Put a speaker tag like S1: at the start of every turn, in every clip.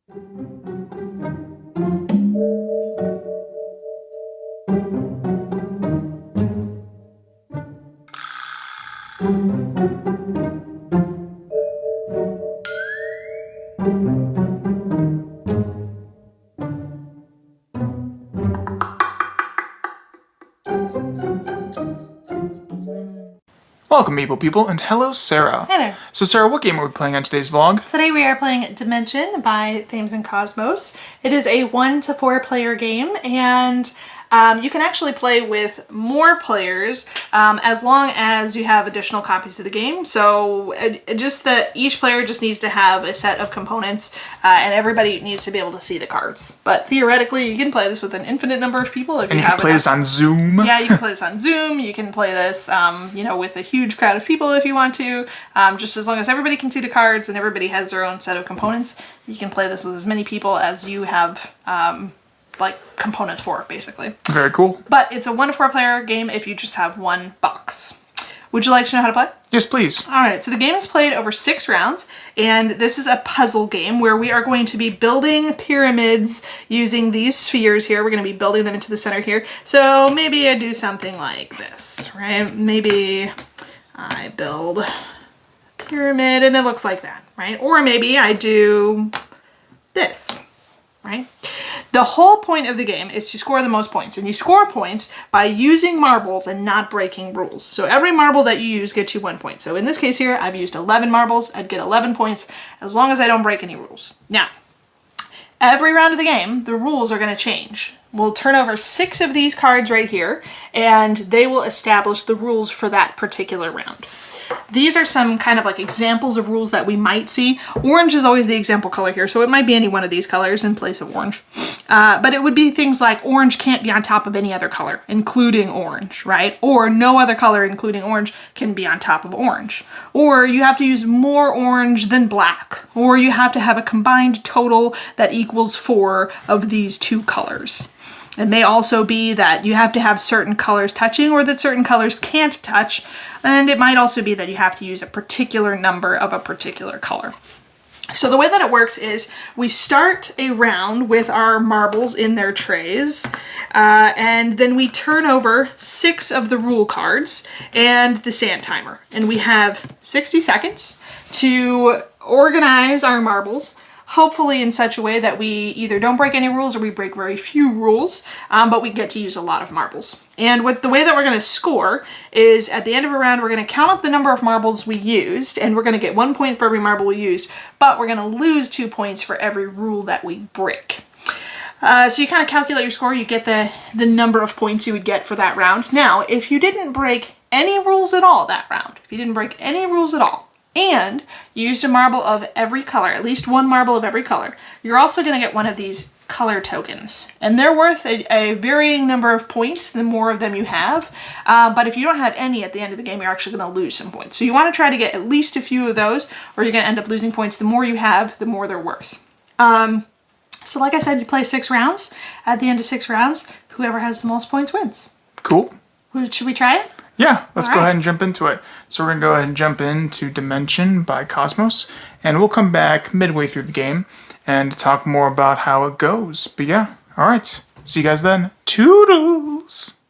S1: Welcome, people, and hello, Sarah.
S2: Hey there.
S1: So, Sarah, what game are we playing on today's vlog?
S2: Today we are playing Dimension by Thames and KOSMOS. It is a 1 to 4 player game, and you can actually play with more players as long as you have additional copies of the game. So just that each player just needs to have a set of components, and everybody needs to be able to see the cards. But theoretically, you can play this with an infinite number of people. If
S1: And you can play this on Zoom.
S2: Yeah, you can play this on Zoom. You can play this, with a huge crowd of people if you want to. Just as long as everybody can see the cards and everybody has their own set of components, you can play this with as many people as you have components for, basically.
S1: Very cool.
S2: But it's a 1 to 4 player game if you just have one box. Would you like to know how to play?
S1: Yes, please.
S2: All right, so the game is played over 6 rounds, and this is a puzzle game where we are going to be building pyramids using these spheres here. We're going to be building them into the center here. So maybe I do something like this, right? Maybe I build a pyramid and it looks like that, right? Or maybe I do this, right? The whole point of the game is to score the most points, and you score points by using marbles and not breaking rules. So every marble that you use gets you 1 point. So in this case here, I've used 11 marbles. I'd get 11 points as long as I don't break any rules. Now, every round of the game, the rules are going to change. We'll turn over 6 of these cards right here, and they will establish the rules for that particular round. These are some kind of like examples of rules that we might see. Orange is always the example color here, so it might be any one of these colors in place of orange. But it would be things like orange can't be on top of any other color, including orange, right? Or no other color, including orange, can be on top of orange. Or you have to use more orange than black. Or you have to have a combined total that equals 4 of these 2 colors. It may also be that you have to have certain colors touching or that certain colors can't touch. And it might also be that you have to use a particular number of a particular color. So the way that it works is we start a round with our marbles in their trays, and then we turn over 6 of the rule cards and the sand timer. And we have 60 seconds to organize our marbles, hopefully in such a way that we either don't break any rules or we break very few rules, but we get to use a lot of marbles. And the way that we're going to score is at the end of a round, we're going to count up the number of marbles we used, and we're going to get 1 point for every marble we used, but we're going to lose 2 points for every rule that we break. So you kind of calculate your score, you get the number of points you would get for that round. Now, if you didn't break any rules at all that round, if you didn't break any rules at all, and you used a marble of every color, at least 1 marble of every color, you're also going to get one of these color tokens. And they're worth a varying number of points the more of them you have. But if you don't have any at the end of the game, you're actually going to lose some points. So you want to try to get at least a few of those, or you're going to end up losing points. The more you have, the more they're worth. So like I said, you play 6 rounds. At the end of 6 rounds, whoever has the most points wins.
S1: Cool.
S2: Should we try it?
S1: Yeah, let's go ahead and jump into it. So we're going to go ahead and jump into Dimension by KOSMOS, and we'll come back midway through the game and talk more about how it goes. But yeah, all right. See you guys then. Toodles!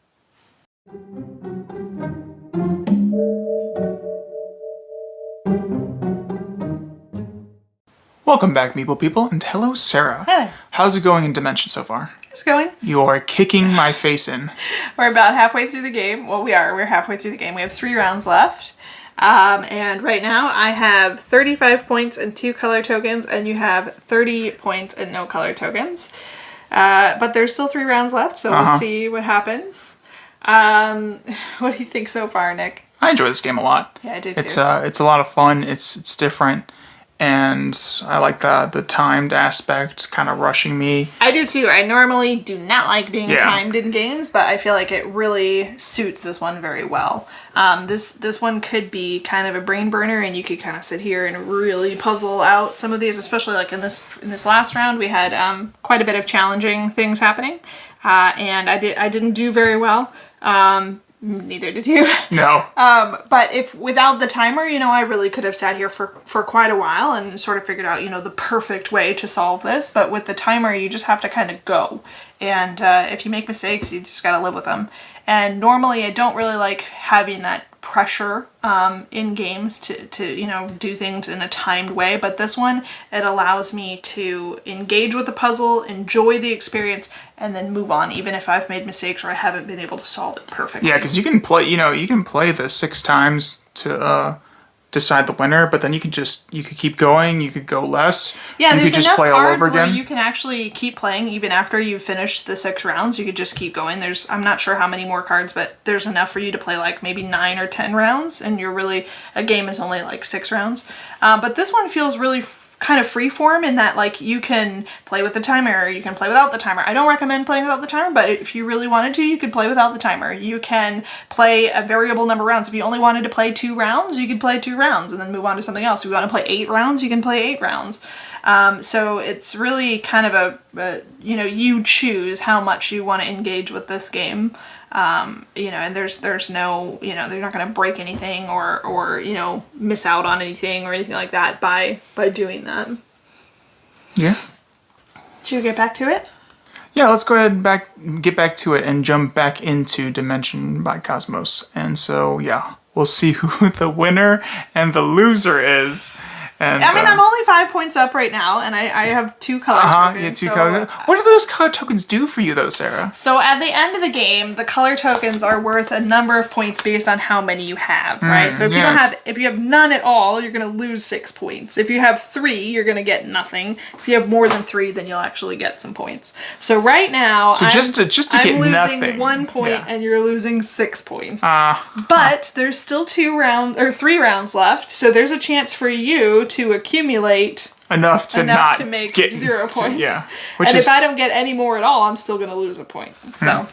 S1: Welcome back, Meeple people, and hello, Sarah.
S2: Hello.
S1: How's it going in Dimension so far?
S2: It's going.
S1: You are kicking my face in.
S2: We're about halfway through the game. Well, we're halfway through the game. We have 3 rounds left. And right now I have 35 points and 2 color tokens, and you have 30 points and no color tokens. But there's still 3 rounds left, so we'll see what happens. What do you think so far, Nick?
S1: I enjoy this game a lot.
S2: Yeah, I do too.
S1: It's a lot of fun. It's different. And I like the timed aspect, kind of rushing me.
S2: I do too. I normally do not like being timed in games, but I feel like it really suits this one very well. This one could be kind of a brain burner, and you could kind of sit here and really puzzle out some of these, especially like in this last round we had quite a bit of challenging things happening, and I didn't do very well. Neither did you.
S1: No.
S2: But if without the timer, you know, I really could have sat here for quite a while and sort of figured out, you know, the perfect way to solve this. But with the timer, you just have to kind of go. And if you make mistakes, you just got to live with them. And normally I don't really like having that pressure in games to you know, do things in a timed way, but this one, it allows me to engage with the puzzle, enjoy the experience, and then move on, even if I've made mistakes or I haven't been able to solve it perfectly.
S1: Yeah, because you can play, you know, you can play the 6 times to decide the winner, but then you could keep going, you could go less.
S2: Yeah,
S1: you
S2: there's
S1: could just
S2: enough
S1: play all
S2: cards
S1: over
S2: where
S1: again.
S2: you can actually keep playing even after you've finished the 6 rounds. You could just keep going. I'm not sure how many more cards, but there's enough for you to play like maybe 9 or 10 rounds, and a game is only like 6 rounds. But this one feels really kind of freeform in that, like, you can play with the timer, or you can play without the timer. I don't recommend playing without the timer, but if you really wanted to, you could play without the timer. You can play a variable number of rounds. If you only wanted to play 2 rounds, you could play 2 rounds and then move on to something else. If you want to play 8 rounds, you can play 8 rounds. So it's really kind of you know, you choose how much you want to engage with this game. You know, and there's no, you know, they're not going to break anything or, you know, miss out on anything or anything like that by doing that.
S1: Yeah.
S2: Should we get back to it?
S1: Yeah, let's go ahead and get back to it and jump back into Dimension by KOSMOS. And so, yeah, we'll see who the winner and the loser is. And,
S2: I mean, I'm only 5 points up right now, and I have 2 color tokens.
S1: Yeah, 2 color. What do those color tokens do for you, though, Sarah?
S2: So at the end of the game, the color tokens are worth a number of points based on how many you have, right? So if you have none at all, you're going to lose 6 points. If you have 3, you're going to get nothing. If you have more than 3, then you'll actually get some points. So right now,
S1: just to get
S2: I'm losing
S1: nothing.
S2: 1 point, and you're losing 6 points.
S1: But
S2: But there's still 3 rounds left, so there's a chance for you to accumulate
S1: enough to
S2: make
S1: get
S2: 0 points.
S1: Yeah.
S2: If I don't get any more at all, I'm still going to lose a point. So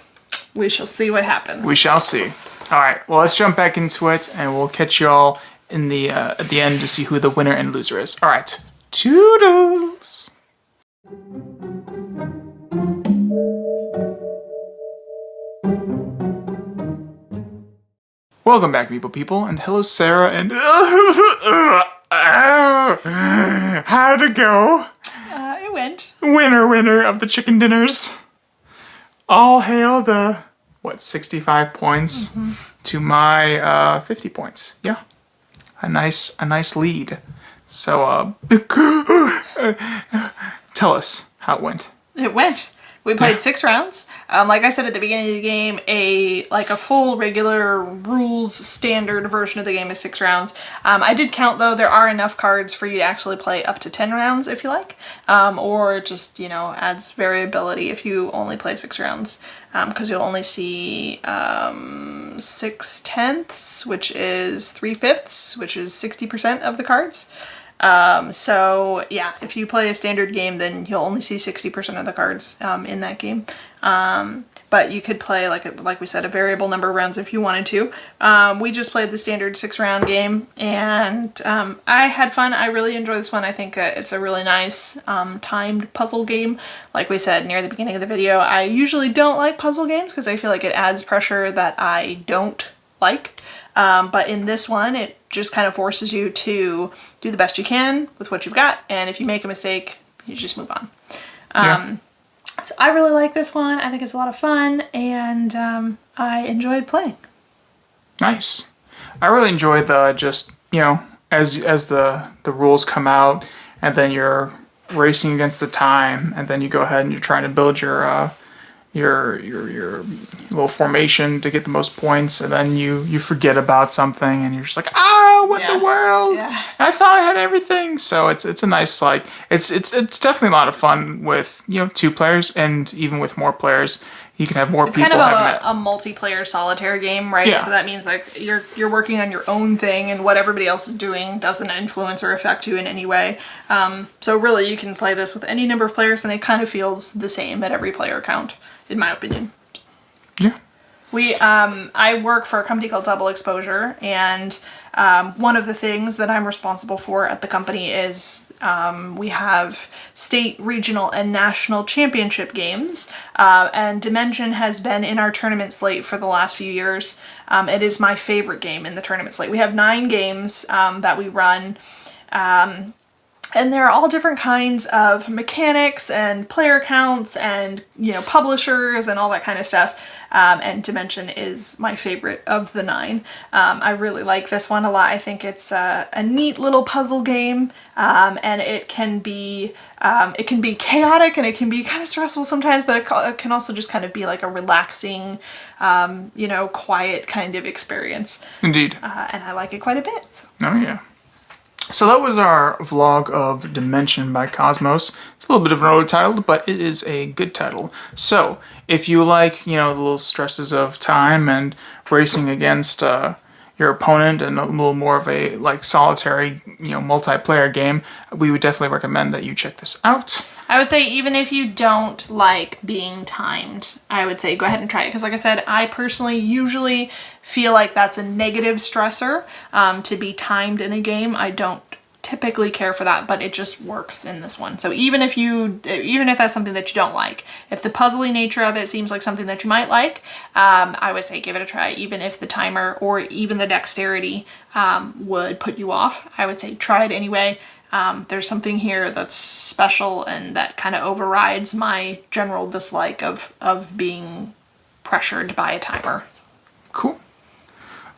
S2: we shall see what happens.
S1: We shall see. All right. Well, let's jump back into it, and we'll catch you all in the at the end to see who the winner and loser is. All right. Toodles. Welcome back, people, and hello, Sarah, and how'd it go?
S2: It went.
S1: Winner of the chicken dinners. All hail the 65 points to my 50 points. Yeah, a nice lead. So tell us how it went.
S2: It went. We played 6 rounds. Like I said at the beginning of the game, a full regular rules standard version of the game is 6 rounds. I did count though, there are enough cards for you to actually play up to 10 rounds if you like. Or just, you know, adds variability if you only play 6 rounds. Because you'll only see 6/10, which is 3/5, which is 60% of the cards. So yeah, if you play a standard game, then you'll only see 60% of the cards in that game. But you could play, like we said, a variable number of rounds if you wanted to. We just played the standard 6-round game, and I had fun. I really enjoy this one. I think it's a really nice timed puzzle game. Like we said near the beginning of the video, I usually don't like puzzle games because I feel like it adds pressure that I don't like. But in this one, it just kind of forces you to do the best you can with what you've got, and if you make a mistake, you just move on. So I really like this one. I think it's a lot of fun, and I enjoyed playing.
S1: Nice. I really enjoyed the as the rules come out, and then you're racing against the time, and then you go ahead and you're trying to build your little formation to get the most points, and then you forget about something, and you're just like, what in the world?
S2: Yeah.
S1: I thought I had everything. So it's a nice, like, it's definitely a lot of fun with 2 players, and even with more players, you can have more people.
S2: It's kind of a multiplayer solitaire game, right?
S1: Yeah.
S2: So that means like you're working on your own thing, and what everybody else is doing doesn't influence or affect you in any way. So really, you can play this with any number of players, and it kind of feels the same at every player count, in my opinion.
S1: Yeah.
S2: I work for a company called Double Exposure, and One of the things that I'm responsible for at the company is we have state, regional, and national championship games, and Dimension has been in our tournament slate for the last few years. It is my favorite game in the tournament slate. We have 9 games that we run. And there are all different kinds of mechanics and player counts and, publishers and all that kind of stuff. And Dimension is my favorite of the 9. I really like this one a lot. I think it's a neat little puzzle game, and it can be chaotic and it can be kind of stressful sometimes, but it can also just kind of be like a relaxing, quiet kind of experience.
S1: Indeed.
S2: And I like it quite a bit. So.
S1: Oh, yeah. So that was our vlog of Dimension by KOSMOS. It's a little bit of an older title, but it is a good title. So if you like, the little stresses of time and racing against your opponent and a little more of a solitary, multiplayer game, we would definitely recommend that you check this out.
S2: I would say even if you don't like being timed, I would say go ahead and try it. Because like I said, I personally usually feel like that's a negative stressor to be timed in a game. I don't typically care for that, but it just works in this one. So even if that's something that you don't like, if the puzzly nature of it seems like something that you might like, I would say give it a try. Even if the timer or even the dexterity would put you off, I would say try it anyway. There's something here that's special and that kind of overrides my general dislike of being pressured by a timer.
S1: Cool.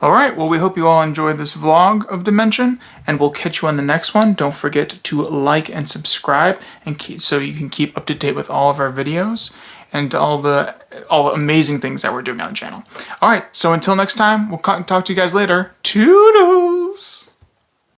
S1: All right, well, we hope you all enjoyed this vlog of Dimension, and we'll catch you on the next one. Don't forget to like and subscribe, and so you can keep up to date with all of our videos and all the amazing things that we're doing on the channel. All right, so until next time, we'll talk to you guys later. Toodles!